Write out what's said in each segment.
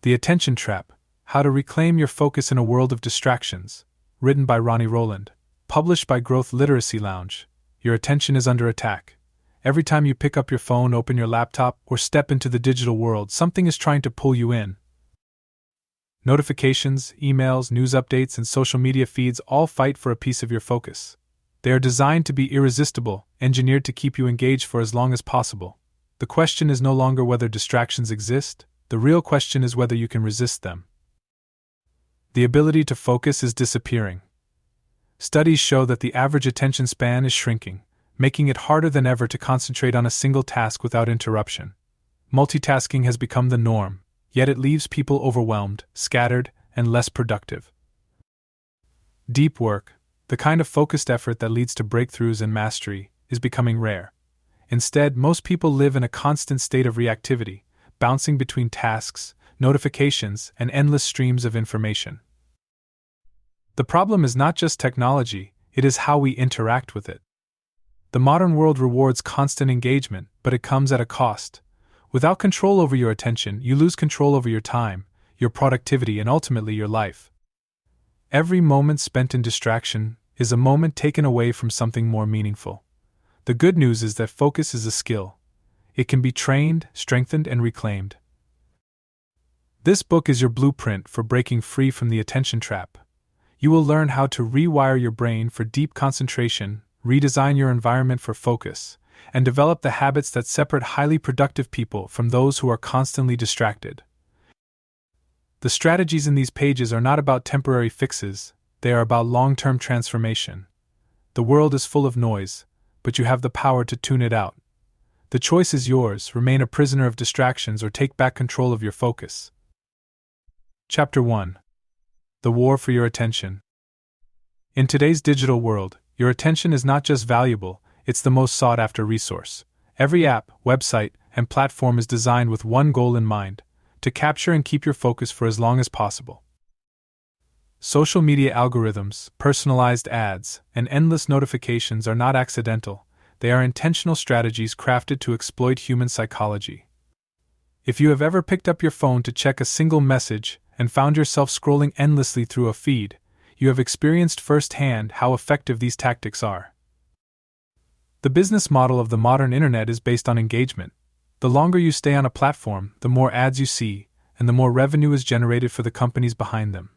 The Attention Trap: How to Reclaim Your Focus in a World of Distractions, written by Ronnie Rowland, published by Growth Literacy Lounge. Your attention is under attack. Every time you pick up your phone, open your laptop, or step into the digital world, something is trying to pull you in. Notifications, emails, news updates, and social media feeds all fight for a piece of your focus. They are designed to be irresistible, engineered to keep you engaged for as long as possible. The question is no longer whether distractions exist, the real question is whether you can resist them. The ability to focus is disappearing. Studies show that the average attention span is shrinking, making it harder than ever to concentrate on a single task without interruption. Multitasking has become the norm, yet it leaves people overwhelmed, scattered, and less productive. Deep work, the kind of focused effort that leads to breakthroughs and mastery, is becoming rare. Instead, most people live in a constant state of reactivity, bouncing between tasks, notifications, and endless streams of information. The problem is not just technology, it is how we interact with it. The modern world rewards constant engagement, but it comes at a cost. Without control over your attention, you lose control over your time, your productivity, and ultimately your life. Every moment spent in distraction is a moment taken away from something more meaningful. The good news is that focus is a skill. It can be trained, strengthened, and reclaimed. This book is your blueprint for breaking free from the attention trap. You will learn how to rewire your brain for deep concentration, redesign your environment for focus, and develop the habits that separate highly productive people from those who are constantly distracted. The strategies in these pages are not about temporary fixes, they are about long-term transformation. The world is full of noise, but you have the power to tune it out. The choice is yours: remain a prisoner of distractions or take back control of your focus. Chapter 1. The War for Your Attention. In today's digital world, your attention is not just valuable, it's the most sought-after resource. Every app, website, and platform is designed with one goal in mind: to capture and keep your focus for as long as possible. Social media algorithms, personalized ads, and endless notifications are not accidental, they are intentional strategies crafted to exploit human psychology. If you have ever picked up your phone to check a single message and found yourself scrolling endlessly through a feed, you have experienced firsthand how effective these tactics are. The business model of the modern internet is based on engagement. The longer you stay on a platform, the more ads you see, and the more revenue is generated for the companies behind them.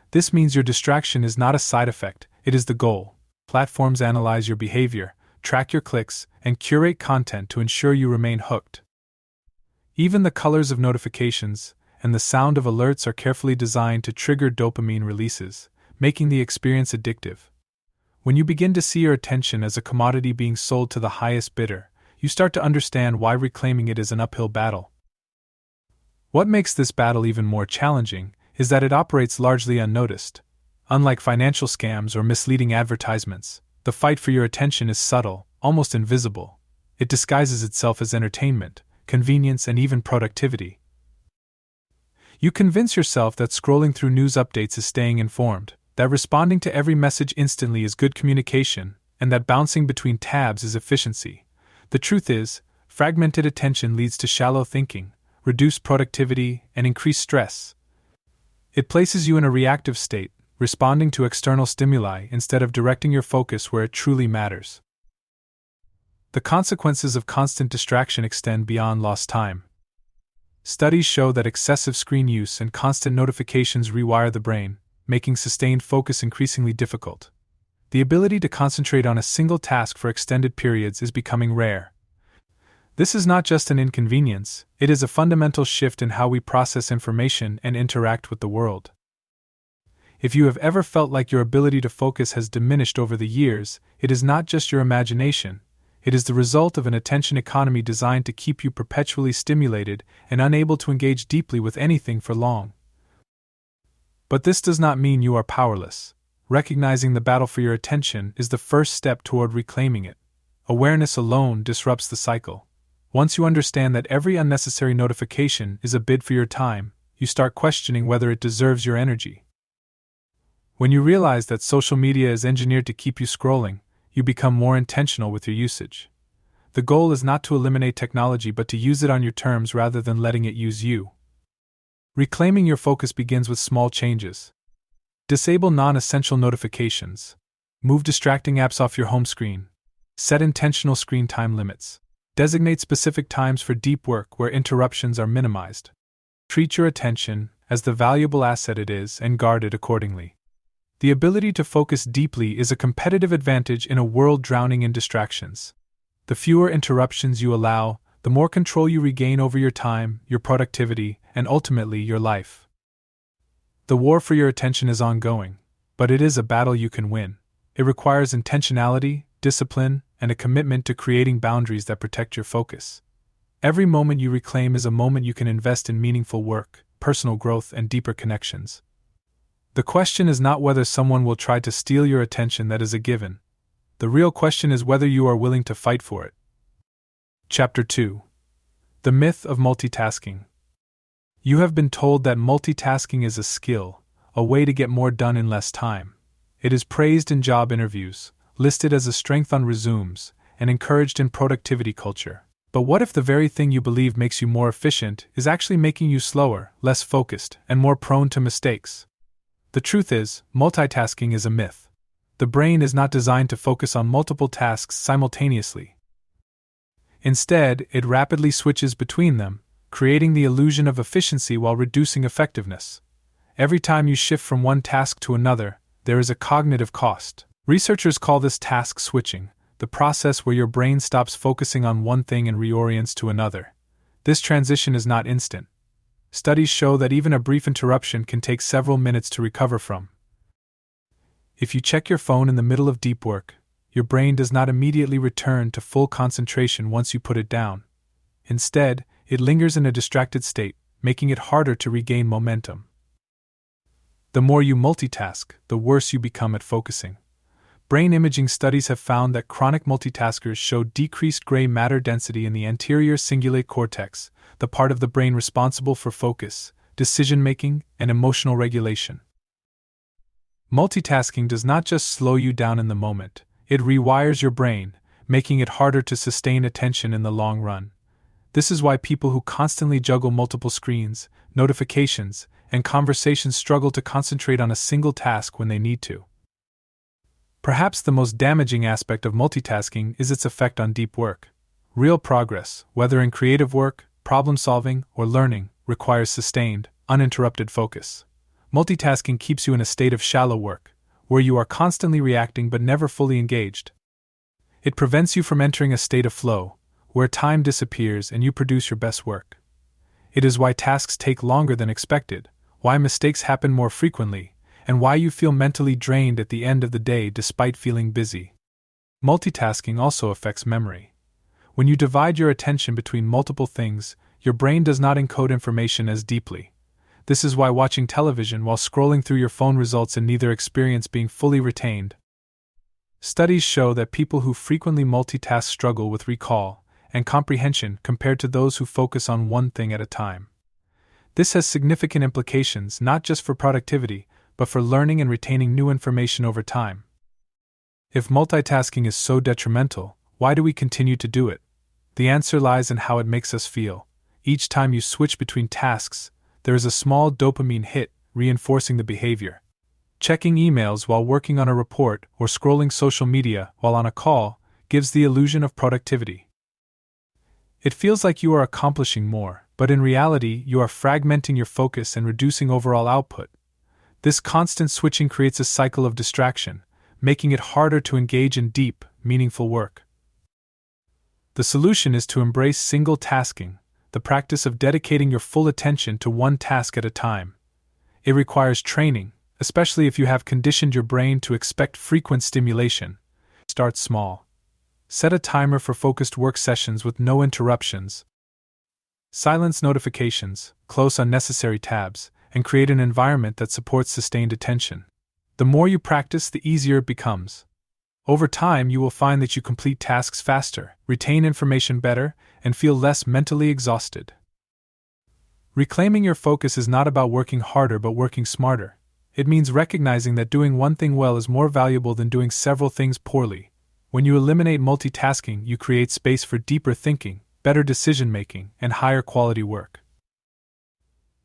This means your distraction is not a side effect, it is the goal. Platforms analyze your behavior, track your clicks, and curate content to ensure you remain hooked. Even the colors of notifications and the sound of alerts are carefully designed to trigger dopamine releases, making the experience addictive. When you begin to see your attention as a commodity being sold to the highest bidder, you start to understand why reclaiming it is an uphill battle. What makes this battle even more challenging is that it operates largely unnoticed. Unlike financial scams or misleading advertisements, the fight for your attention is subtle, almost invisible. It disguises itself as entertainment, convenience, and even productivity. You convince yourself that scrolling through news updates is staying informed, that responding to every message instantly is good communication, and that bouncing between tabs is efficiency. The truth is, fragmented attention leads to shallow thinking, reduced productivity, and increased stress. It places you in a reactive state, responding to external stimuli instead of directing your focus where it truly matters. The consequences of constant distraction extend beyond lost time. Studies show that excessive screen use and constant notifications rewire the brain, making sustained focus increasingly difficult. The ability to concentrate on a single task for extended periods is becoming rare. This is not just an inconvenience, it is a fundamental shift in how we process information and interact with the world. If you have ever felt like your ability to focus has diminished over the years, it is not just your imagination. It is the result of an attention economy designed to keep you perpetually stimulated and unable to engage deeply with anything for long. But this does not mean you are powerless. Recognizing the battle for your attention is the first step toward reclaiming it. Awareness alone disrupts the cycle. Once you understand that every unnecessary notification is a bid for your time, you start questioning whether it deserves your energy. When you realize that social media is engineered to keep you scrolling, you become more intentional with your usage. The goal is not to eliminate technology but to use it on your terms rather than letting it use you. Reclaiming your focus begins with small changes. Disable non-essential notifications. Move distracting apps off your home screen. Set intentional screen time limits. Designate specific times for deep work where interruptions are minimized. Treat your attention as the valuable asset it is and guard it accordingly. The ability to focus deeply is a competitive advantage in a world drowning in distractions. The fewer interruptions you allow, the more control you regain over your time, your productivity, and ultimately your life. The war for your attention is ongoing, but it is a battle you can win. It requires intentionality, discipline, and a commitment to creating boundaries that protect your focus. Every moment you reclaim is a moment you can invest in meaningful work, personal growth, and deeper connections. The question is not whether someone will try to steal your attention, that is a given. The real question is whether you are willing to fight for it. Chapter 2. The Myth of Multitasking. You have been told that multitasking is a skill, a way to get more done in less time. It is praised in job interviews, listed as a strength on resumes, and encouraged in productivity culture. But what if the very thing you believe makes you more efficient is actually making you slower, less focused, and more prone to mistakes? The truth is, multitasking is a myth. The brain is not designed to focus on multiple tasks simultaneously. Instead, it rapidly switches between them, creating the illusion of efficiency while reducing effectiveness. Every time you shift from one task to another, there is a cognitive cost. Researchers call this task switching, the process where your brain stops focusing on one thing and reorients to another. This transition is not instant. Studies show that even a brief interruption can take several minutes to recover from. If you check your phone in the middle of deep work, your brain does not immediately return to full concentration once you put it down. Instead, it lingers in a distracted state, making it harder to regain momentum. The more you multitask, the worse you become at focusing. Brain imaging studies have found that chronic multitaskers show decreased gray matter density in the anterior cingulate cortex, the part of the brain responsible for focus, decision-making, and emotional regulation. Multitasking does not just slow you down in the moment, it rewires your brain, making it harder to sustain attention in the long run. This is why people who constantly juggle multiple screens, notifications, and conversations struggle to concentrate on a single task when they need to. Perhaps the most damaging aspect of multitasking is its effect on deep work. Real progress, whether in creative work, problem-solving, or learning, requires sustained, uninterrupted focus. Multitasking keeps you in a state of shallow work, where you are constantly reacting but never fully engaged. It prevents you from entering a state of flow, where time disappears and you produce your best work. It is why tasks take longer than expected, why mistakes happen more frequently, and why you feel mentally drained at the end of the day despite feeling busy. Multitasking also affects memory. When you divide your attention between multiple things, your brain does not encode information as deeply. This is why watching television while scrolling through your phone results in neither experience being fully retained. Studies show that people who frequently multitask struggle with recall and comprehension compared to those who focus on one thing at a time. This has significant implications not just for productivity, but for learning and retaining new information over time. If multitasking is so detrimental, why do we continue to do it? The answer lies in how it makes us feel. Each time you switch between tasks, there is a small dopamine hit, reinforcing the behavior. Checking emails while working on a report or scrolling social media while on a call gives the illusion of productivity. It feels like you are accomplishing more, but in reality, you are fragmenting your focus and reducing overall output. This constant switching creates a cycle of distraction, making it harder to engage in deep, meaningful work. The solution is to embrace single tasking, the practice of dedicating your full attention to one task at a time. It requires training, especially if you have conditioned your brain to expect frequent stimulation. Start small. Set a timer for focused work sessions with no interruptions. Silence notifications, close unnecessary tabs, and create an environment that supports sustained attention. The more you practice, the easier it becomes. Over time, you will find that you complete tasks faster, retain information better, and feel less mentally exhausted. Reclaiming your focus is not about working harder but working smarter. It means recognizing that doing one thing well is more valuable than doing several things poorly. When you eliminate multitasking, you create space for deeper thinking, better decision-making, and higher quality work.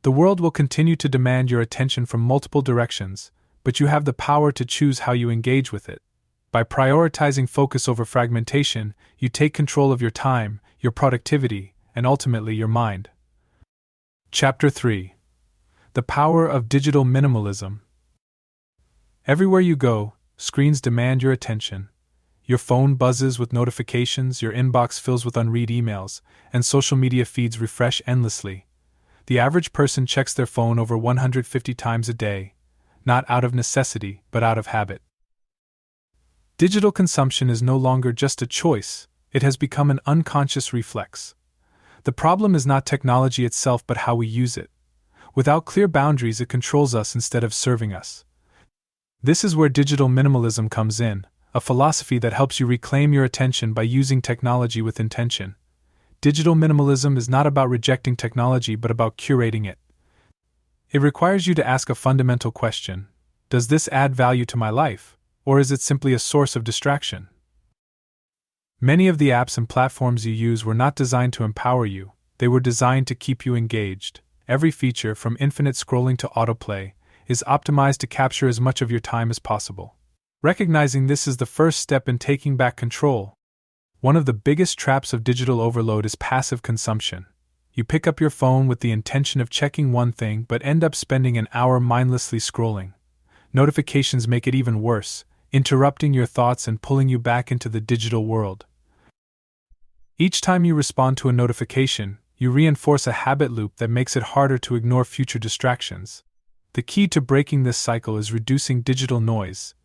The world will continue to demand your attention from multiple directions, but you have the power to choose how you engage with it. By prioritizing focus over fragmentation, you take control of your time, your productivity, and ultimately your mind. Chapter 3. The Power of Digital Minimalism. Everywhere you go, screens demand your attention. Your phone buzzes with notifications, your inbox fills with unread emails, and social media feeds refresh endlessly. The average person checks their phone over 150 times a day, not out of necessity, but out of habit. Digital consumption is no longer just a choice, it has become an unconscious reflex. The problem is not technology itself but how we use it. Without clear boundaries, it controls us instead of serving us. This is where digital minimalism comes in, a philosophy that helps you reclaim your attention by using technology with intention. Digital minimalism is not about rejecting technology but about curating it. It requires you to ask a fundamental question: does this add value to my life, or is it simply a source of distraction? Many of the apps and platforms you use were not designed to empower you, they were designed to keep you engaged. Every feature, from infinite scrolling to autoplay, is optimized to capture as much of your time as possible. Recognizing this is the first step in taking back control. One of the biggest traps of digital overload is passive consumption. You pick up your phone with the intention of checking one thing but end up spending an hour mindlessly scrolling. Notifications make it even worse, interrupting your thoughts and pulling you back into the digital world. Each time you respond to a notification, you reinforce a habit loop that makes it harder to ignore future distractions. The key to breaking this cycle is reducing digital noise.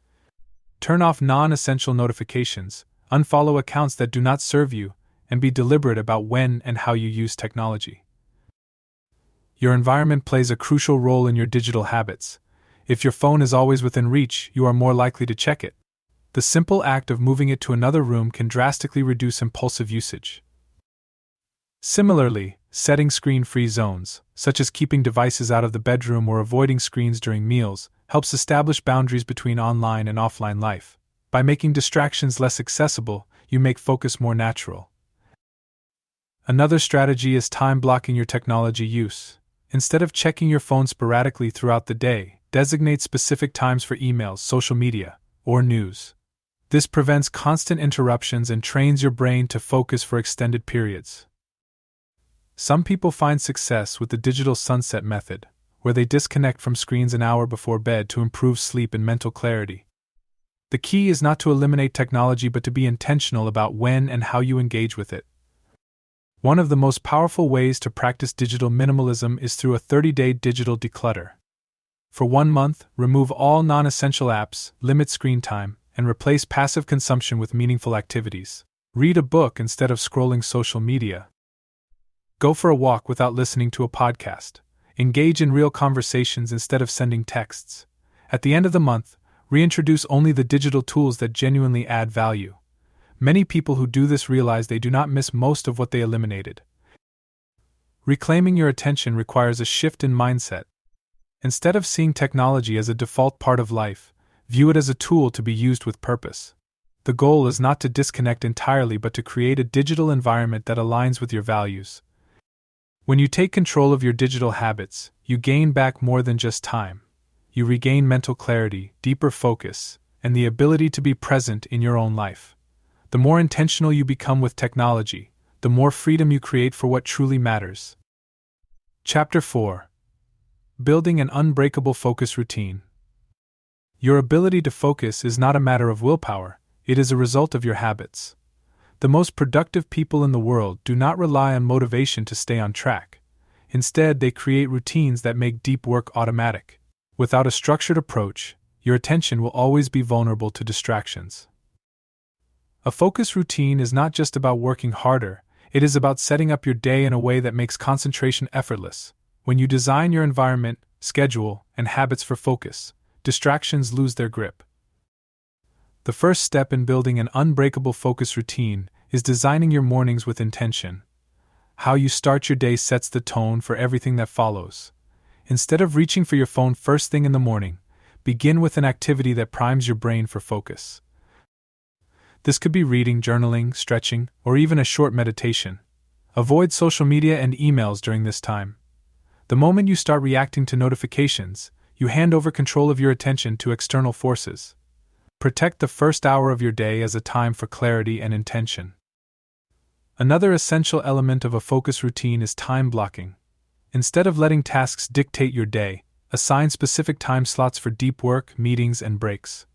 Turn off non-essential notifications, unfollow accounts that do not serve you, and be deliberate about when and how you use technology. Your environment plays a crucial role in your digital habits. If your phone is always within reach, you are more likely to check it. The simple act of moving it to another room can drastically reduce impulsive usage. Similarly, setting screen-free zones, such as keeping devices out of the bedroom or avoiding screens during meals, helps establish boundaries between online and offline life. By making distractions less accessible, you make focus more natural. Another strategy is time blocking your technology use. Instead of checking your phone sporadically throughout the day, designate specific times for emails, social media, or news. This prevents constant interruptions and trains your brain to focus for extended periods. Some people find success with the digital sunset method, where they disconnect from screens an hour before bed to improve sleep and mental clarity. The key is not to eliminate technology but to be intentional about when and how you engage with it. One of the most powerful ways to practice digital minimalism is through a 30-day digital declutter. For 1 month, remove all non-essential apps, limit screen time, and replace passive consumption with meaningful activities. Read a book instead of scrolling social media. Go for a walk without listening to a podcast. Engage in real conversations instead of sending texts. At the end of the month, reintroduce only the digital tools that genuinely add value. Many people who do this realize they do not miss most of what they eliminated. Reclaiming your attention requires a shift in mindset. Instead of seeing technology as a default part of life, view it as a tool to be used with purpose. The goal is not to disconnect entirely but to create a digital environment that aligns with your values. When you take control of your digital habits, you gain back more than just time. You regain mental clarity, deeper focus, and the ability to be present in your own life. The more intentional you become with technology, the more freedom you create for what truly matters. Chapter 4. Building an unbreakable focus routine. Your ability to focus is not a matter of willpower, it is a result of your habits. The most productive people in the world do not rely on motivation to stay on track. Instead, they create routines that make deep work automatic. Without a structured approach, your attention will always be vulnerable to distractions. A focus routine is not just about working harder, it is about setting up your day in a way that makes concentration effortless. When you design your environment, schedule, and habits for focus, distractions lose their grip. The first step in building an unbreakable focus routine is designing your mornings with intention. How you start your day sets the tone for everything that follows. Instead of reaching for your phone first thing in the morning, begin with an activity that primes your brain for focus. This could be reading, journaling, stretching, or even a short meditation. Avoid social media and emails during this time. The moment you start reacting to notifications, you hand over control of your attention to external forces. Protect the first hour of your day as a time for clarity and intention. Another essential element of a focus routine is time blocking. Instead of letting tasks dictate your day, assign specific time slots for deep work, meetings, and breaks.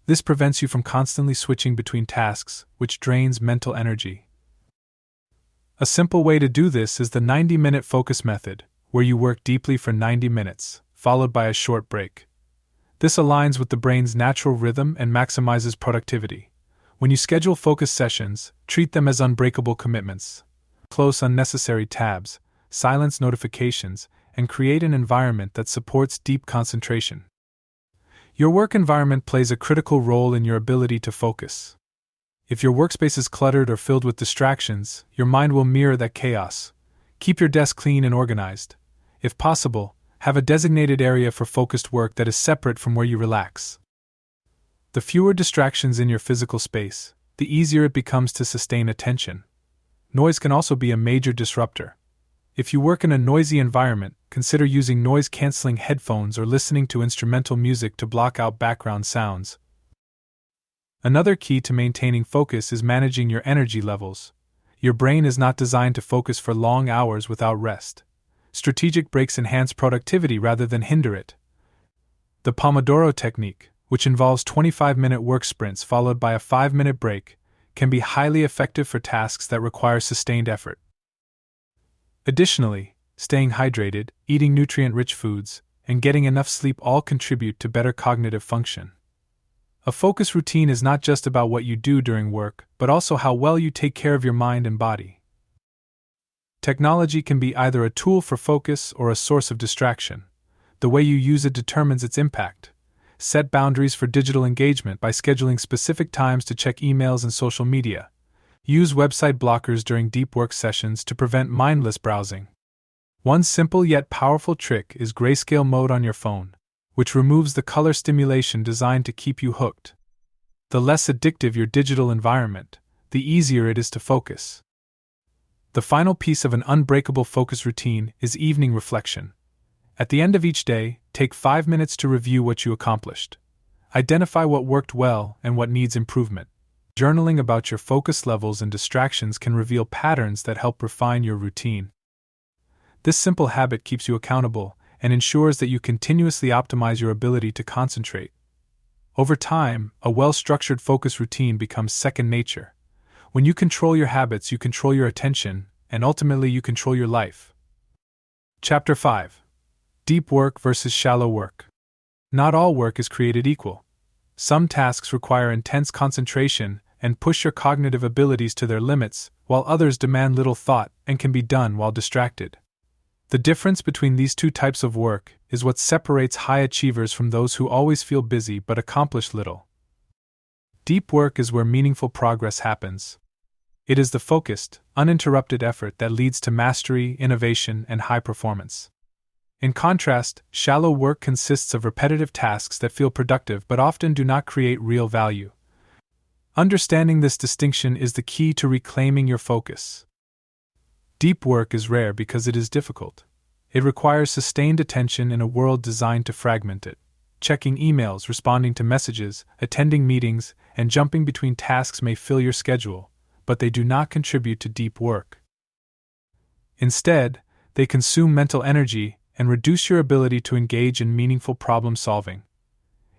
This prevents you from constantly switching between tasks, which drains mental energy. A simple way to do this is the 90-minute focus method, where you work deeply for 90 minutes, followed by a short break. This aligns with the brain's natural rhythm and maximizes productivity. When you schedule focus sessions, treat them as unbreakable commitments. Close unnecessary tabs, silence notifications, and create an environment that supports deep concentration. Your work environment plays a critical role in your ability to focus. If your workspace is cluttered or filled with distractions, your mind will mirror that chaos. Keep your desk clean and organized. If possible, have a designated area for focused work that is separate from where you relax. The fewer distractions in your physical space, the easier it becomes to sustain attention. Noise can also be a major disruptor. If you work in a noisy environment, consider using noise-canceling headphones or listening to instrumental music to block out background sounds. Another key to maintaining focus is managing your energy levels. Your brain is not designed to focus for long hours without rest. Strategic breaks enhance productivity rather than hinder it. The Pomodoro technique, which involves 25-minute work sprints followed by a 5-minute break, can be highly effective for tasks that require sustained effort. Additionally, staying hydrated, eating nutrient-rich foods, and getting enough sleep all contribute to better cognitive function. A focus routine is not just about what you do during work, but also how well you take care of your mind and body. Technology can be either a tool for focus or a source of distraction. The way you use it determines its impact. Set boundaries for digital engagement by scheduling specific times to check emails and social media. Use website blockers during deep work sessions to prevent mindless browsing. One simple yet powerful trick is grayscale mode on your phone, which removes the color stimulation designed to keep you hooked. The less addictive your digital environment, the easier it is to focus. The final piece of an unbreakable focus routine is evening reflection. At the end of each day, take 5 minutes to review what you accomplished. Identify what worked well and what needs improvement. Journaling about your focus levels and distractions can reveal patterns that help refine your routine. This simple habit keeps you accountable and ensures that you continuously optimize your ability to concentrate. Over time, a well-structured focus routine becomes second nature. When you control your habits, you control your attention, and ultimately you control your life. Chapter 5. Deep work versus shallow work. Not all work is created equal. Some tasks require intense concentration and push your cognitive abilities to their limits, while others demand little thought and can be done while distracted. The difference between these two types of work is what separates high achievers from those who always feel busy but accomplish little. Deep work is where meaningful progress happens. It is the focused, uninterrupted effort that leads to mastery, innovation, and high performance. In contrast, shallow work consists of repetitive tasks that feel productive but often do not create real value. Understanding this distinction is the key to reclaiming your focus. Deep work is rare because it is difficult. It requires sustained attention in a world designed to fragment it. Checking emails, responding to messages, attending meetings, and jumping between tasks may fill your schedule, but they do not contribute to deep work. Instead, they consume mental energy and reduce your ability to engage in meaningful problem solving.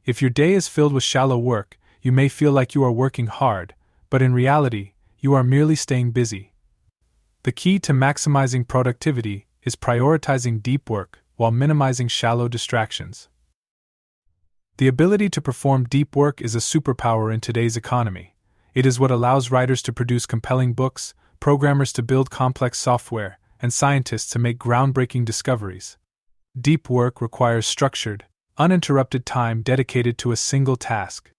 If your day is filled with shallow work, you may feel like you are working hard, but in reality, you are merely staying busy. The key to maximizing productivity is prioritizing deep work while minimizing shallow distractions. The ability to perform deep work is a superpower in today's economy. It is what allows writers to produce compelling books, programmers to build complex software, and scientists to make groundbreaking discoveries. Deep work requires structured, uninterrupted time dedicated to a single task.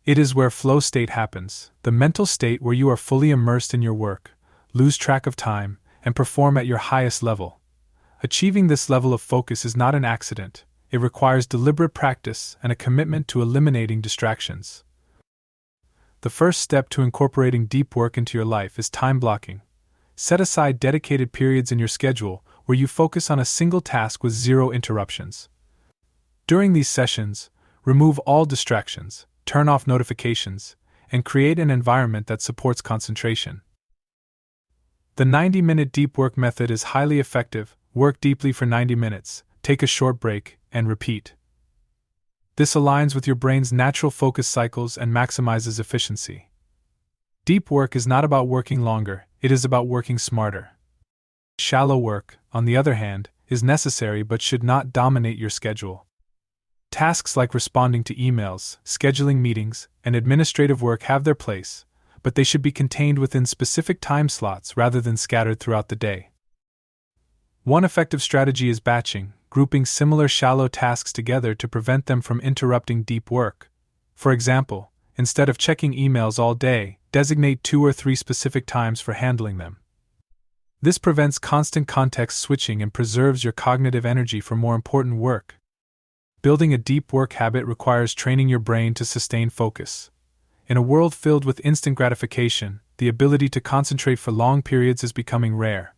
It is where flow state happens, the mental state where you are fully immersed in your work, lose track of time, and perform at your highest level. Achieving this level of focus is not an accident. It requires deliberate practice and a commitment to eliminating distractions. The first step to incorporating deep work into your life is time blocking. Set aside dedicated periods in your schedule where you focus on a single task with zero interruptions. During these sessions, remove all distractions, turn off notifications, and create an environment that supports concentration. The 90-minute deep work method is highly effective. Work deeply for 90 minutes, take a short break, and repeat. This aligns with your brain's natural focus cycles and maximizes efficiency. Deep work is not about working longer, it is about working smarter. Shallow work, on the other hand, is necessary but should not dominate your schedule. Tasks like responding to emails, scheduling meetings, and administrative work have their place, but they should be contained within specific time slots rather than scattered throughout the day. One effective strategy is batching, grouping similar shallow tasks together to prevent them from interrupting deep work. For example, instead of checking emails all day, designate 2 or 3 specific times for handling them. This prevents constant context switching and preserves your cognitive energy for more important work. Building a deep work habit requires training your brain to sustain focus. In a world filled with instant gratification, the ability to concentrate for long periods is becoming rare.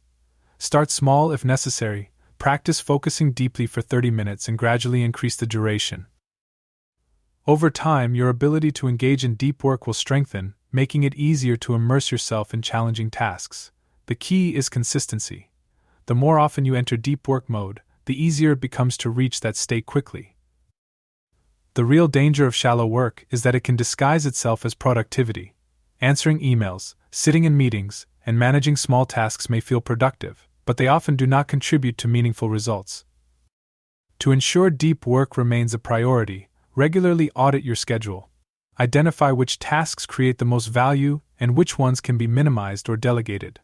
Start small if necessary, practice focusing deeply for 30 minutes and gradually increase the duration. Over time, your ability to engage in deep work will strengthen, making it easier to immerse yourself in challenging tasks. The key is consistency. The more often you enter deep work mode, the easier it becomes to reach that state quickly. The real danger of shallow work is that it can disguise itself as productivity. Answering emails, sitting in meetings, and managing small tasks may feel productive, but they often do not contribute to meaningful results. To ensure deep work remains a priority, regularly audit your schedule. Identify which tasks create the most value and which ones can be minimized or delegated.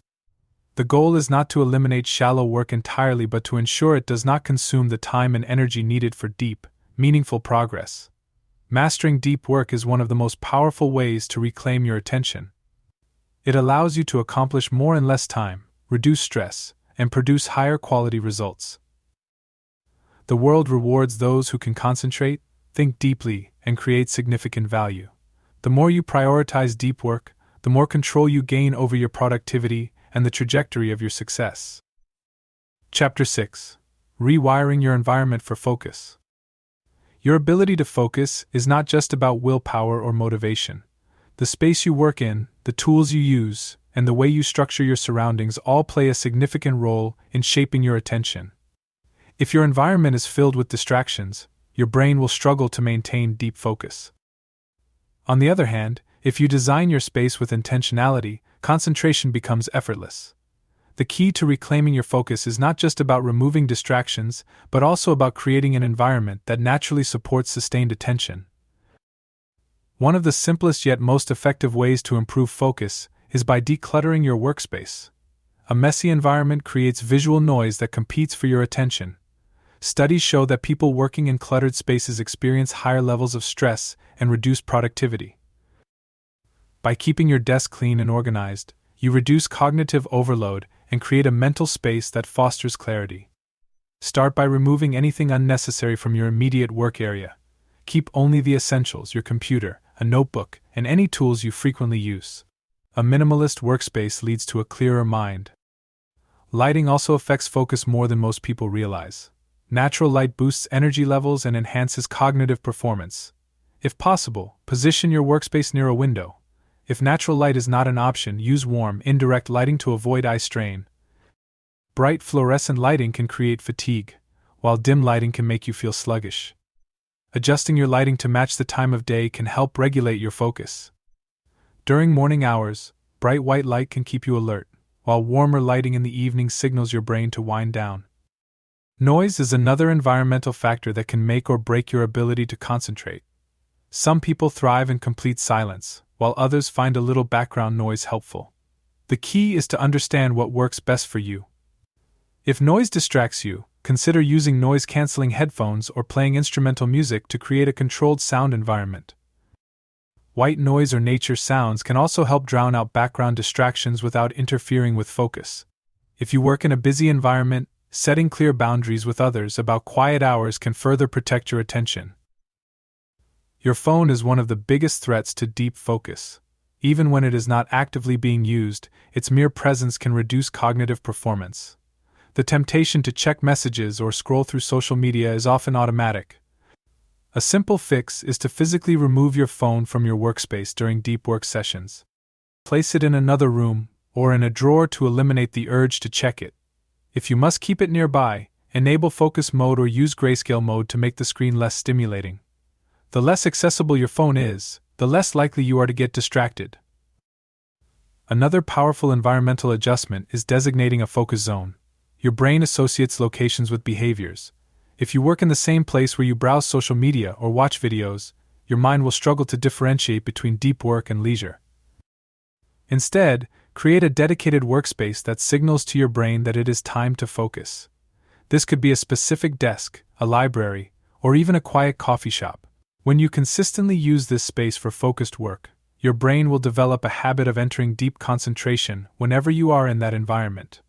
The goal is not to eliminate shallow work entirely but to ensure it does not consume the time and energy needed for deep, meaningful progress. Mastering deep work is one of the most powerful ways to reclaim your attention. It allows you to accomplish more in less time, reduce stress, and produce higher quality results. The world rewards those who can concentrate, think deeply, and create significant value. The more you prioritize deep work, the more control you gain over your productivity and the trajectory of your success. Chapter 6. Rewiring your environment for focus. Your ability to focus is not just about willpower or motivation. The space you work in, the tools you use, and the way you structure your surroundings all play a significant role in shaping your attention. If your environment is filled with distractions, your brain will struggle to maintain deep focus. On the other hand, if you design your space with intentionality, concentration becomes effortless. The key to reclaiming your focus is not just about removing distractions, but also about creating an environment that naturally supports sustained attention. One of the simplest yet most effective ways to improve focus is by decluttering your workspace. A messy environment creates visual noise that competes for your attention. Studies show that people working in cluttered spaces experience higher levels of stress and reduced productivity. By keeping your desk clean and organized, you reduce cognitive overload and create a mental space that fosters clarity. Start by removing anything unnecessary from your immediate work area. Keep only the essentials: your computer, a notebook, and any tools you frequently use. A minimalist workspace leads to a clearer mind. Lighting also affects focus more than most people realize. Natural light boosts energy levels and enhances cognitive performance. If possible, position your workspace near a window. If natural light is not an option, use warm, indirect lighting to avoid eye strain. Bright fluorescent lighting can create fatigue, while dim lighting can make you feel sluggish. Adjusting your lighting to match the time of day can help regulate your focus. During morning hours, bright white light can keep you alert, while warmer lighting in the evening signals your brain to wind down. Noise is another environmental factor that can make or break your ability to concentrate. Some people thrive in complete silence, while others find a little background noise helpful. The key is to understand what works best for you. If noise distracts you, consider using noise-canceling headphones or playing instrumental music to create a controlled sound environment. White noise or nature sounds can also help drown out background distractions without interfering with focus. If you work in a busy environment, setting clear boundaries with others about quiet hours can further protect your attention. Your phone is one of the biggest threats to deep focus. Even when it is not actively being used, its mere presence can reduce cognitive performance. The temptation to check messages or scroll through social media is often automatic. A simple fix is to physically remove your phone from your workspace during deep work sessions. Place it in another room or in a drawer to eliminate the urge to check it. If you must keep it nearby, enable focus mode or use grayscale mode to make the screen less stimulating. The less accessible your phone is, the less likely you are to get distracted. Another powerful environmental adjustment is designating a focus zone. Your brain associates locations with behaviors. If you work in the same place where you browse social media or watch videos, your mind will struggle to differentiate between deep work and leisure. Instead, create a dedicated workspace that signals to your brain that it is time to focus. This could be a specific desk, a library, or even a quiet coffee shop. When you consistently use this space for focused work, your brain will develop a habit of entering deep concentration whenever you are in that environment.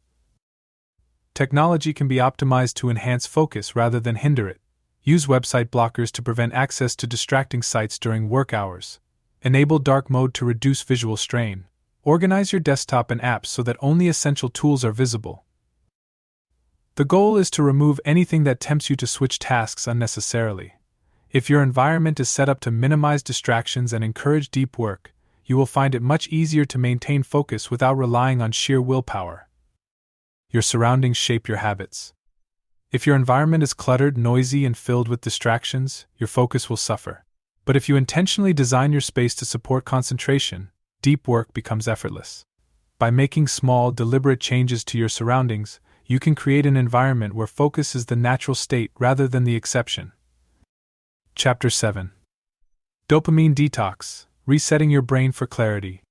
Technology can be optimized to enhance focus rather than hinder it. Use website blockers to prevent access to distracting sites during work hours. Enable dark mode to reduce visual strain. Organize your desktop and apps so that only essential tools are visible. The goal is to remove anything that tempts you to switch tasks unnecessarily. If your environment is set up to minimize distractions and encourage deep work, you will find it much easier to maintain focus without relying on sheer willpower. Your surroundings shape your habits. If your environment is cluttered, noisy, and filled with distractions, your focus will suffer. But if you intentionally design your space to support concentration, deep work becomes effortless. By making small, deliberate changes to your surroundings, you can create an environment where focus is the natural state rather than the exception. Chapter 7. Dopamine Detox, Resetting Your Brain for Clarity.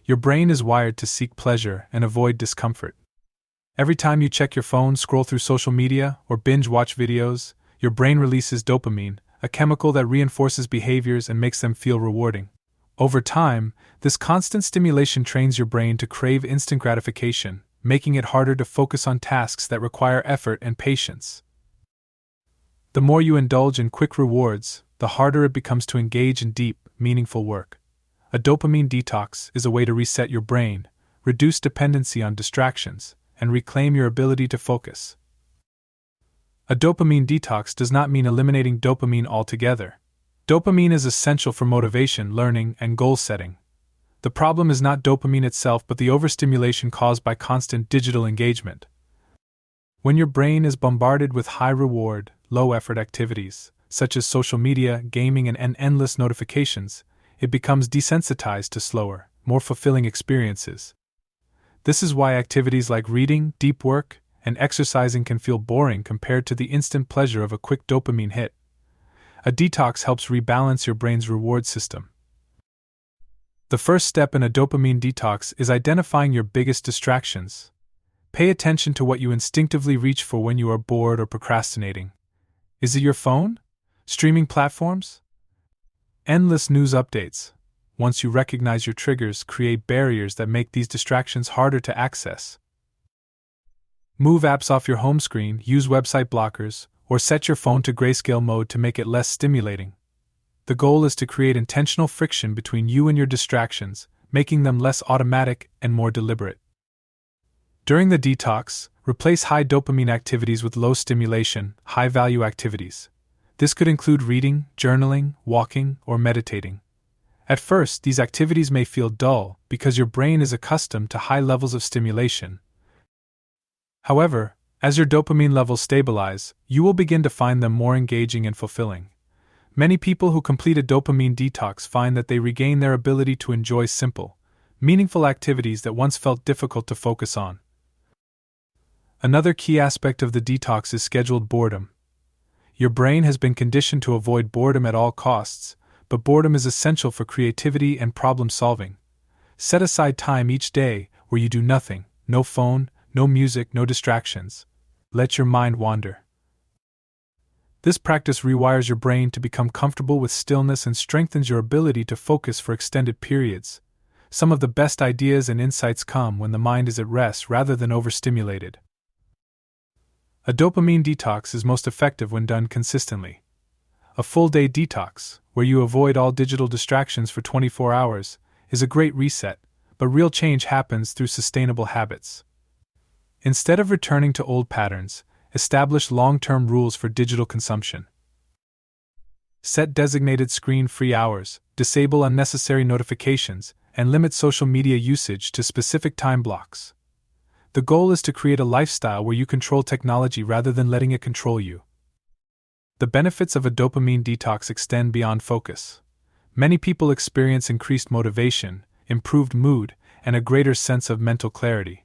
Your brain is wired to seek pleasure and avoid discomfort. Every time you check your phone, scroll through social media, or binge watch videos, your brain releases dopamine, a chemical that reinforces behaviors and makes them feel rewarding. Over time, this constant stimulation trains your brain to crave instant gratification, making it harder to focus on tasks that require effort and patience. The more you indulge in quick rewards, the harder it becomes to engage in deep, meaningful work. A dopamine detox is a way to reset your brain, reduce dependency on distractions, and reclaim your ability to focus. A dopamine detox does not mean eliminating dopamine altogether. Dopamine is essential for motivation, learning, and goal setting. The problem is not dopamine itself but the overstimulation caused by constant digital engagement. When your brain is bombarded with high-reward, low-effort activities, such as social media, gaming, and endless notifications, it becomes desensitized to slower, more fulfilling experiences. This is why activities like reading, deep work, and exercising can feel boring compared to the instant pleasure of a quick dopamine hit. A detox helps rebalance your brain's reward system. The first step in a dopamine detox is identifying your biggest distractions. Pay attention to what you instinctively reach for when you are bored or procrastinating. Is it your phone? Streaming platforms? Endless news updates. Once you recognize your triggers, create barriers that make these distractions harder to access. Move apps off your home screen, use website blockers, or set your phone to grayscale mode to make it less stimulating. The goal is to create intentional friction between you and your distractions, making them less automatic and more deliberate. During the detox, replace high dopamine activities with low stimulation, high value activities. This could include reading, journaling, walking, or meditating. At first, these activities may feel dull because your brain is accustomed to high levels of stimulation. However, as your dopamine levels stabilize, you will begin to find them more engaging and fulfilling. Many people who complete a dopamine detox find that they regain their ability to enjoy simple, meaningful activities that once felt difficult to focus on. Another key aspect of the detox is scheduled boredom. Your brain has been conditioned to avoid boredom at all costs, but boredom is essential for creativity and problem solving. Set aside time each day where you do nothing, no phone, no music, no distractions. Let your mind wander. This practice rewires your brain to become comfortable with stillness and strengthens your ability to focus for extended periods. Some of the best ideas and insights come when the mind is at rest rather than overstimulated. A dopamine detox is most effective when done consistently. A full-day detox, where you avoid all digital distractions for 24 hours, is a great reset, but real change happens through sustainable habits. Instead of returning to old patterns, establish long-term rules for digital consumption. Set designated screen-free hours, disable unnecessary notifications, and limit social media usage to specific time blocks. The goal is to create a lifestyle where you control technology rather than letting it control you. The benefits of a dopamine detox extend beyond focus. Many people experience increased motivation, improved mood, and a greater sense of mental clarity.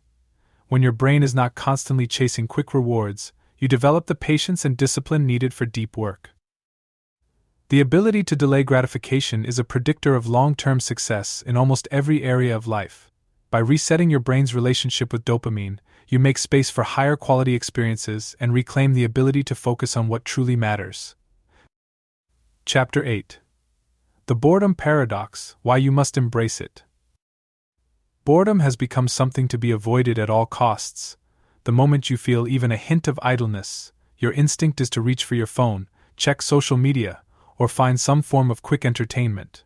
When your brain is not constantly chasing quick rewards, you develop the patience and discipline needed for deep work. The ability to delay gratification is a predictor of long-term success in almost every area of life. By resetting your brain's relationship with dopamine, you make space for higher quality experiences and reclaim the ability to focus on what truly matters. Chapter 8. The Boredom Paradox: Why You Must Embrace It. Boredom has become something to be avoided at all costs. The moment you feel even a hint of idleness, your instinct is to reach for your phone, check social media, or find some form of quick entertainment.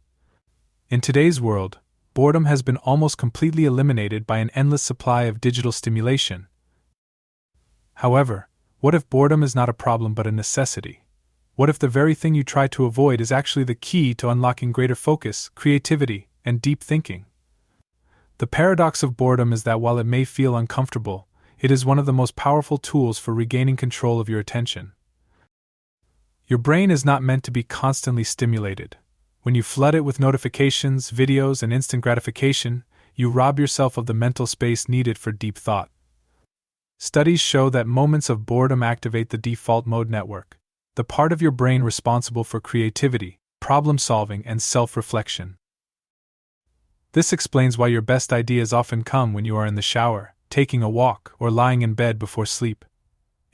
In today's world, boredom has been almost completely eliminated by an endless supply of digital stimulation. However, what if boredom is not a problem but a necessity? What if the very thing you try to avoid is actually the key to unlocking greater focus, creativity, and deep thinking? The paradox of boredom is that while it may feel uncomfortable, it is one of the most powerful tools for regaining control of your attention. Your brain is not meant to be constantly stimulated. When you flood it with notifications, videos, and instant gratification, you rob yourself of the mental space needed for deep thought. Studies show that moments of boredom activate the default mode network, the part of your brain responsible for creativity, problem-solving, and self-reflection. This explains why your best ideas often come when you are in the shower, taking a walk, or lying in bed before sleep.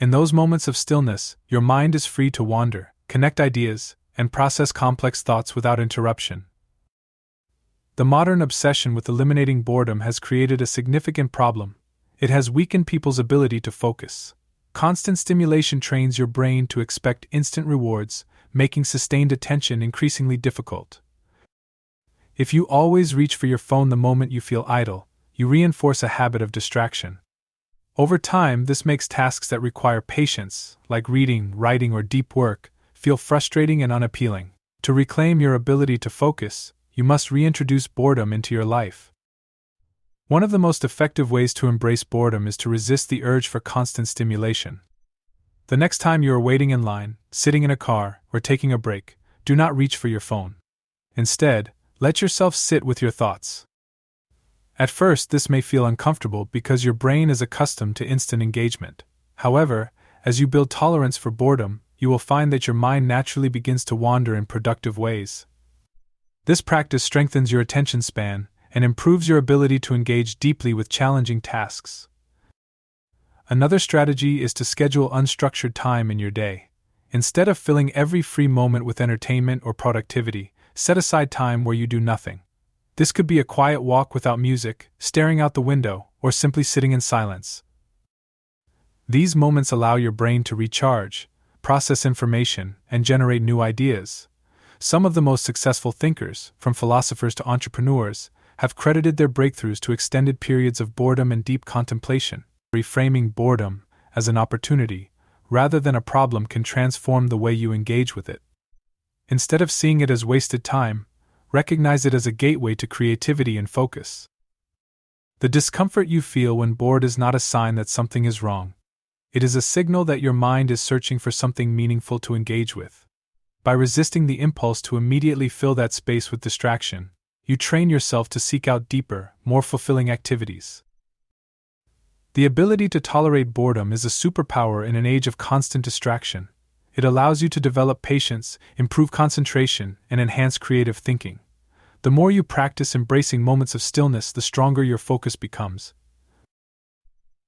In those moments of stillness, your mind is free to wander, connect ideas, and process complex thoughts without interruption. The modern obsession with eliminating boredom has created a significant problem. It has weakened people's ability to focus. Constant stimulation trains your brain to expect instant rewards, making sustained attention increasingly difficult. If you always reach for your phone the moment you feel idle, you reinforce a habit of distraction. Over time, this makes tasks that require patience, like reading, writing, or deep work, feel frustrating and unappealing. To reclaim your ability to focus, you must reintroduce boredom into your life. One of the most effective ways to embrace boredom is to resist the urge for constant stimulation. The next time you are waiting in line, sitting in a car, or taking a break, do not reach for your phone. Instead, let yourself sit with your thoughts. At first, this may feel uncomfortable because your brain is accustomed to instant engagement. However, as you build tolerance for boredom, you will find that your mind naturally begins to wander in productive ways. This practice strengthens your attention span and improves your ability to engage deeply with challenging tasks. Another strategy is to schedule unstructured time in your day. Instead of filling every free moment with entertainment or productivity, set aside time where you do nothing. This could be a quiet walk without music, staring out the window, or simply sitting in silence. These moments allow your brain to recharge, process information, and generate new ideas. Some of the most successful thinkers, from philosophers to entrepreneurs, have credited their breakthroughs to extended periods of boredom and deep contemplation. Reframing boredom as an opportunity, rather than a problem, can transform the way you engage with it. Instead of seeing it as wasted time, recognize it as a gateway to creativity and focus. The discomfort you feel when bored is not a sign that something is wrong. It is a signal that your mind is searching for something meaningful to engage with. By resisting the impulse to immediately fill that space with distraction, you train yourself to seek out deeper, more fulfilling activities. The ability to tolerate boredom is a superpower in an age of constant distraction. It allows you to develop patience, improve concentration, and enhance creative thinking. The more you practice embracing moments of stillness, the stronger your focus becomes.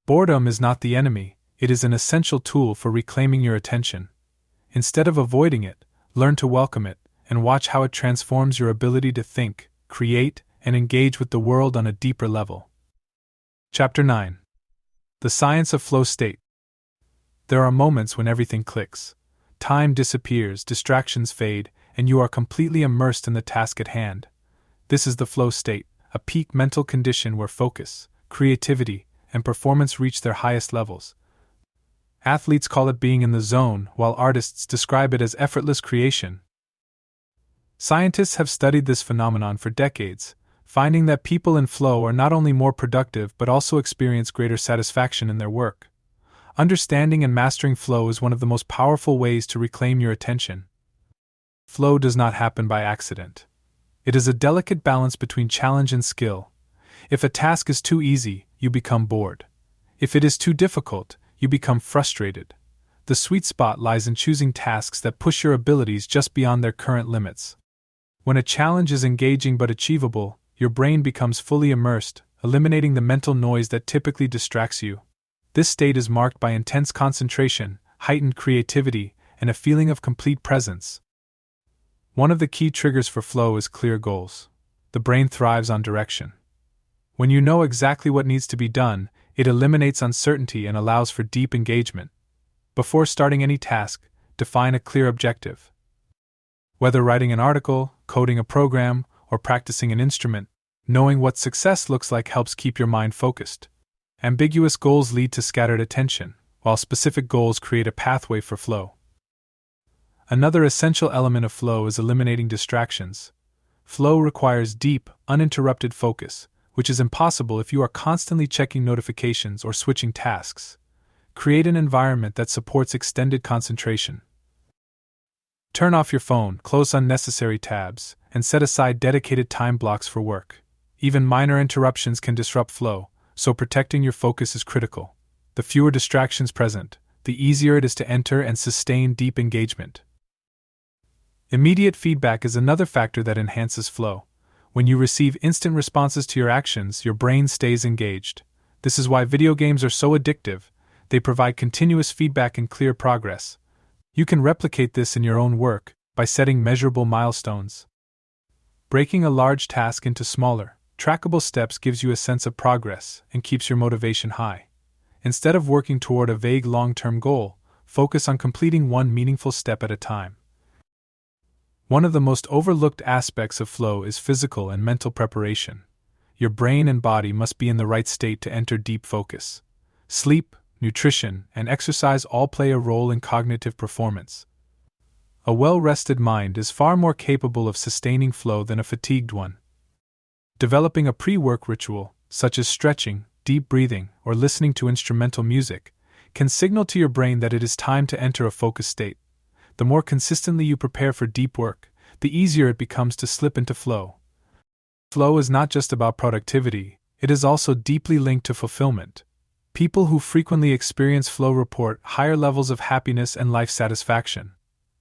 Boredom is not the enemy, it is an essential tool for reclaiming your attention. Instead of avoiding it, learn to welcome it, and watch how it transforms your ability to think, create, and engage with the world on a deeper level. Chapter 9. The Science of Flow State. There are moments when everything clicks. Time disappears, distractions fade, and you are completely immersed in the task at hand. This is the flow state, a peak mental condition where focus, creativity, and performance reach their highest levels. Athletes call it being in the zone, while artists describe it as effortless creation. Scientists have studied this phenomenon for decades, finding that people in flow are not only more productive but also experience greater satisfaction in their work. Understanding and mastering flow is one of the most powerful ways to reclaim your attention. Flow does not happen by accident. It is a delicate balance between challenge and skill. If a task is too easy, you become bored. If it is too difficult, you become frustrated. The sweet spot lies in choosing tasks that push your abilities just beyond their current limits. When a challenge is engaging but achievable, your brain becomes fully immersed, eliminating the mental noise that typically distracts you. This state is marked by intense concentration, heightened creativity, and a feeling of complete presence. One of the key triggers for flow is clear goals. The brain thrives on direction. When you know exactly what needs to be done, it eliminates uncertainty and allows for deep engagement. Before starting any task, define a clear objective. Whether writing an article, coding a program, or practicing an instrument, knowing what success looks like helps keep your mind focused. Ambiguous goals lead to scattered attention, while specific goals create a pathway for flow. Another essential element of flow is eliminating distractions. Flow requires deep, uninterrupted focus, which is impossible if you are constantly checking notifications or switching tasks. Create an environment that supports extended concentration. Turn off your phone, close unnecessary tabs, and set aside dedicated time blocks for work. Even minor interruptions can disrupt flow, so protecting your focus is critical. The fewer distractions present, the easier it is to enter and sustain deep engagement. Immediate feedback is another factor that enhances flow. When you receive instant responses to your actions, your brain stays engaged. This is why video games are so addictive. They provide continuous feedback and clear progress. You can replicate this in your own work by setting measurable milestones. Breaking a large task into smaller, trackable steps gives you a sense of progress and keeps your motivation high. Instead of working toward a vague long-term goal, focus on completing one meaningful step at a time. One of the most overlooked aspects of flow is physical and mental preparation. Your brain and body must be in the right state to enter deep focus. Sleep, nutrition, and exercise all play a role in cognitive performance. A well-rested mind is far more capable of sustaining flow than a fatigued one. Developing a pre-work ritual, such as stretching, deep breathing, or listening to instrumental music, can signal to your brain that it is time to enter a focused state. The more consistently you prepare for deep work, the easier it becomes to slip into flow. Flow is not just about productivity, it is also deeply linked to fulfillment. People who frequently experience flow report higher levels of happiness and life satisfaction.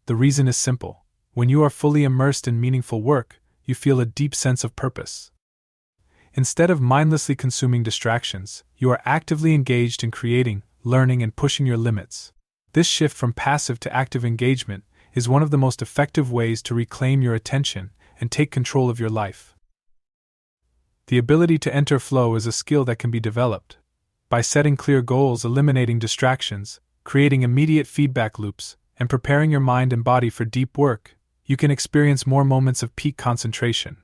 The reason is simple. When you are fully immersed in meaningful work, you feel a deep sense of purpose. Instead of mindlessly consuming distractions, you are actively engaged in creating, learning, and pushing your limits. This shift from passive to active engagement is one of the most effective ways to reclaim your attention and take control of your life. The ability to enter flow is a skill that can be developed. By setting clear goals, eliminating distractions, creating immediate feedback loops, and preparing your mind and body for deep work, you can experience more moments of peak concentration.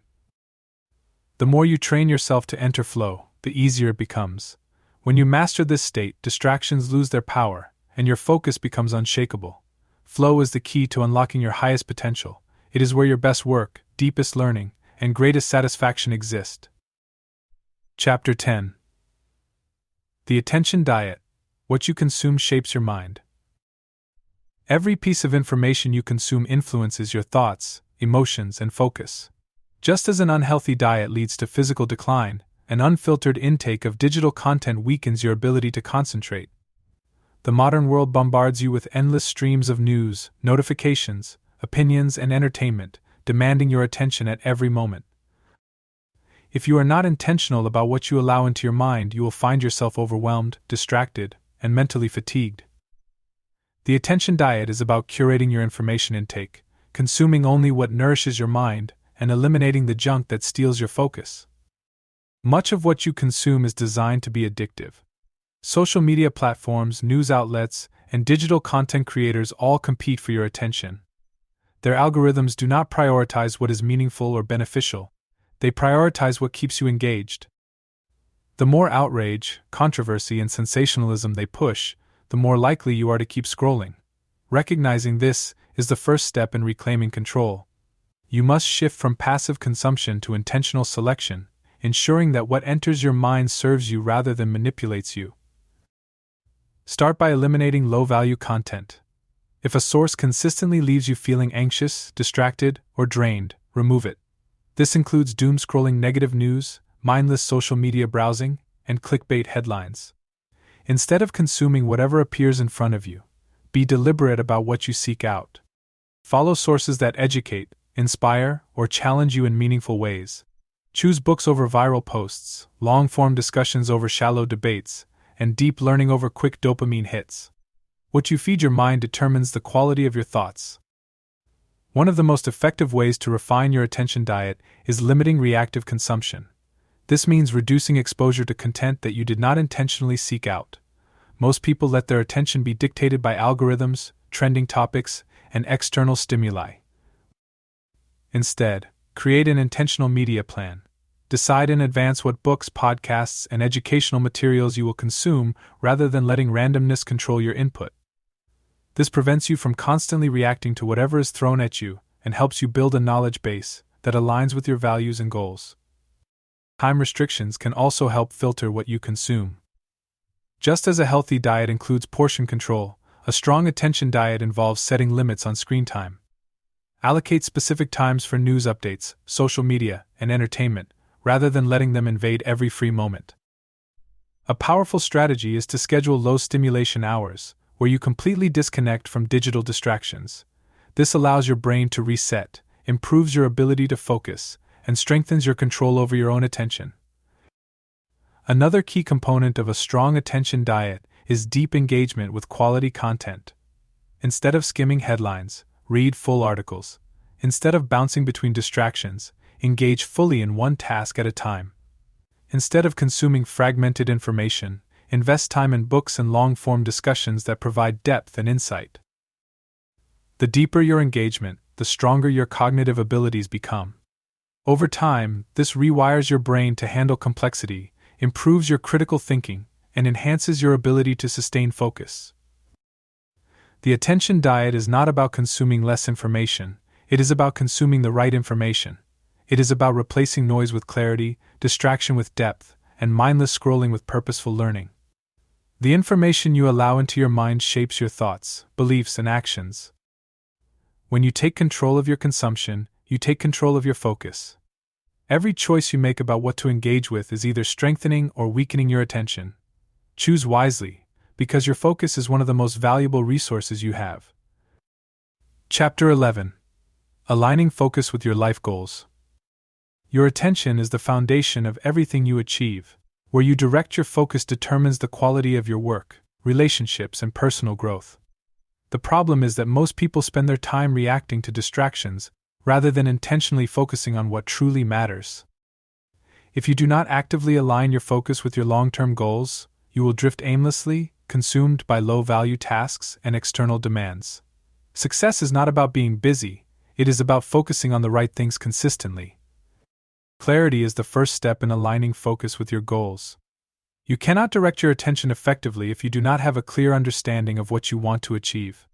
The more you train yourself to enter flow, the easier it becomes. When you master this state, distractions lose their power, and your focus becomes unshakable. Flow is the key to unlocking your highest potential. It is where your best work, deepest learning, and greatest satisfaction exist. Chapter 10. The Attention Diet. What you consume shapes your mind. Every piece of information you consume influences your thoughts, emotions, and focus. Just as an unhealthy diet leads to physical decline, an unfiltered intake of digital content weakens your ability to concentrate. The modern world bombards you with endless streams of news, notifications, opinions, and entertainment, demanding your attention at every moment. If you are not intentional about what you allow into your mind, you will find yourself overwhelmed, distracted, and mentally fatigued. The attention diet is about curating your information intake, consuming only what nourishes your mind, and eliminating the junk that steals your focus. Much of what you consume is designed to be addictive. Social media platforms, news outlets, and digital content creators all compete for your attention. Their algorithms do not prioritize what is meaningful or beneficial. They prioritize what keeps you engaged. The more outrage, controversy, and sensationalism they push, the more likely you are to keep scrolling. Recognizing this is the first step in reclaiming control. You must shift from passive consumption to intentional selection, ensuring that what enters your mind serves you rather than manipulates you. Start by eliminating low-value content. If a source consistently leaves you feeling anxious, distracted, or drained, remove it. This includes doom-scrolling negative news, mindless social media browsing, and clickbait headlines. Instead of consuming whatever appears in front of you, be deliberate about what you seek out. Follow sources that educate, inspire, or challenge you in meaningful ways. Choose books over viral posts, long-form discussions over shallow debates, and deep learning over quick dopamine hits. What you feed your mind determines the quality of your thoughts. One of the most effective ways to refine your attention diet is limiting reactive consumption. This means reducing exposure to content that you did not intentionally seek out. Most people let their attention be dictated by algorithms, trending topics, and external stimuli. Instead, create an intentional media plan. Decide in advance what books, podcasts, and educational materials you will consume rather than letting randomness control your input. This prevents you from constantly reacting to whatever is thrown at you and helps you build a knowledge base that aligns with your values and goals. Time restrictions can also help filter what you consume. Just as a healthy diet includes portion control, a strong attention diet involves setting limits on screen time. Allocate specific times for news updates, social media, and entertainment, rather than letting them invade every free moment. A powerful strategy is to schedule low stimulation hours, where you completely disconnect from digital distractions. This allows your brain to reset, improves your ability to focus, and strengthens your control over your own attention. Another key component of a strong attention diet is deep engagement with quality content. Instead of skimming headlines, read full articles. Instead of bouncing between distractions, engage fully in one task at a time. Instead of consuming fragmented information, invest time in books and long-form discussions that provide depth and insight. The deeper your engagement, the stronger your cognitive abilities become. Over time, this rewires your brain to handle complexity, improves your critical thinking, and enhances your ability to sustain focus. The attention diet is not about consuming less information, it is about consuming the right information. It is about replacing noise with clarity, distraction with depth, and mindless scrolling with purposeful learning. The information you allow into your mind shapes your thoughts, beliefs, and actions. When you take control of your consumption, you take control of your focus. Every choice you make about what to engage with is either strengthening or weakening your attention. Choose wisely, because your focus is one of the most valuable resources you have. Chapter 11. Aligning focus with your life goals. Your attention is the foundation of everything you achieve. Where you direct your focus determines the quality of your work, relationships, and personal growth. The problem is that most people spend their time reacting to distractions, rather than intentionally focusing on what truly matters. If you do not actively align your focus with your long-term goals, you will drift aimlessly, consumed by low-value tasks and external demands. Success is not about being busy, it is about focusing on the right things consistently. Clarity is the first step in aligning focus with your goals. You cannot direct your attention effectively if you do not have a clear understanding of what you want to achieve.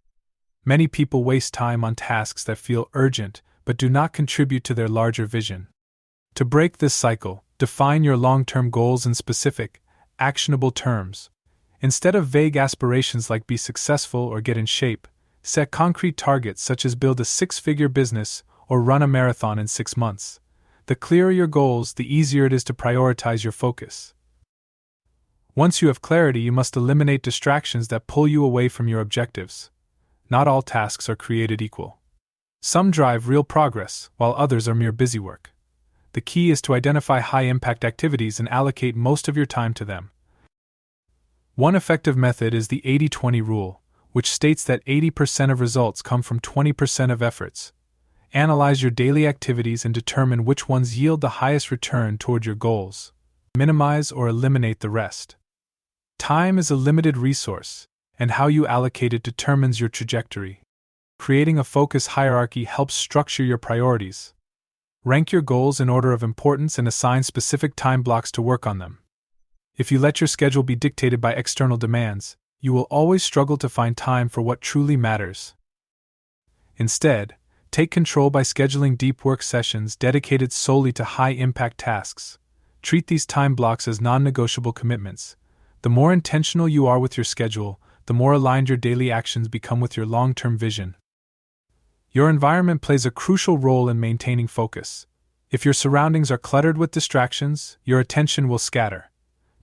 Many people waste time on tasks that feel urgent but do not contribute to their larger vision. To break this cycle, define your long-term goals in specific, actionable terms. Instead of vague aspirations like be successful or get in shape, set concrete targets such as build a six-figure business or run a marathon in 6 months. The clearer your goals, the easier it is to prioritize your focus. Once you have clarity, you must eliminate distractions that pull you away from your objectives. Not all tasks are created equal. Some drive real progress, while others are mere busywork. The key is to identify high-impact activities and allocate most of your time to them. One effective method is the 80-20 rule, which states that 80% of results come from 20% of efforts. Analyze your daily activities and determine which ones yield the highest return toward your goals. Minimize or eliminate the rest. Time is a limited resource, and how you allocate it determines your trajectory. Creating a focus hierarchy helps structure your priorities. Rank your goals in order of importance and assign specific time blocks to work on them. If you let your schedule be dictated by external demands, you will always struggle to find time for what truly matters. Instead, take control by scheduling deep work sessions dedicated solely to high-impact tasks. Treat these time blocks as non-negotiable commitments. The more intentional you are with your schedule, the more aligned your daily actions become with your long-term vision. Your environment plays a crucial role in maintaining focus. If your surroundings are cluttered with distractions, your attention will scatter.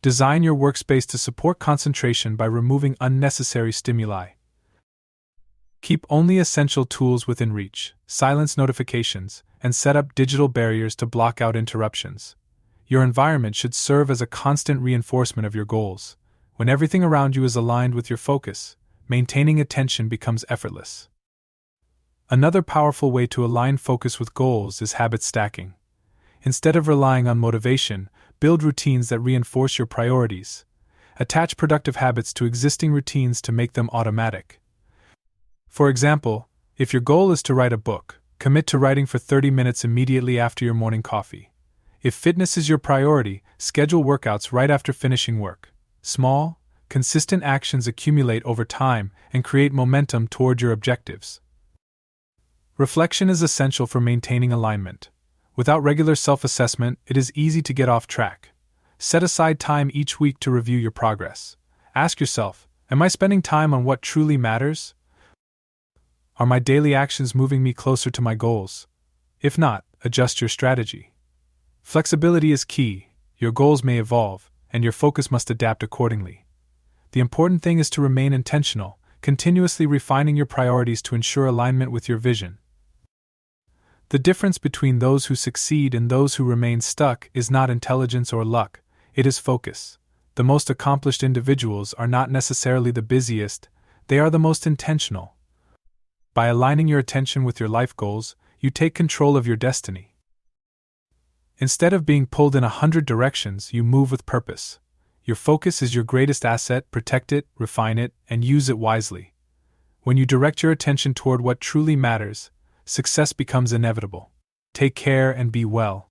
Design your workspace to support concentration by removing unnecessary stimuli. Keep only essential tools within reach, silence notifications, and set up digital barriers to block out interruptions. Your environment should serve as a constant reinforcement of your goals. When everything around you is aligned with your focus, maintaining attention becomes effortless. Another powerful way to align focus with goals is habit stacking. Instead of relying on motivation, build routines that reinforce your priorities. Attach productive habits to existing routines to make them automatic. For example, if your goal is to write a book, commit to writing for 30 minutes immediately after your morning coffee. If fitness is your priority, schedule workouts right after finishing work. Small, consistent actions accumulate over time and create momentum toward your objectives. Reflection is essential for maintaining alignment. Without regular self-assessment, it is easy to get off track. Set aside time each week to review your progress. Ask yourself, am I spending time on what truly matters? Are my daily actions moving me closer to my goals? If not, adjust your strategy. Flexibility is key. Your goals may evolve, and your focus must adapt accordingly. The important thing is to remain intentional, continuously refining your priorities to ensure alignment with your vision. The difference between those who succeed and those who remain stuck is not intelligence or luck, it is focus. The most accomplished individuals are not necessarily the busiest, they are the most intentional. By aligning your attention with your life goals, you take control of your destiny. Instead of being pulled in 100 directions, you move with purpose. Your focus is your greatest asset, protect it, refine it, and use it wisely. When you direct your attention toward what truly matters, success becomes inevitable. Take care and be well.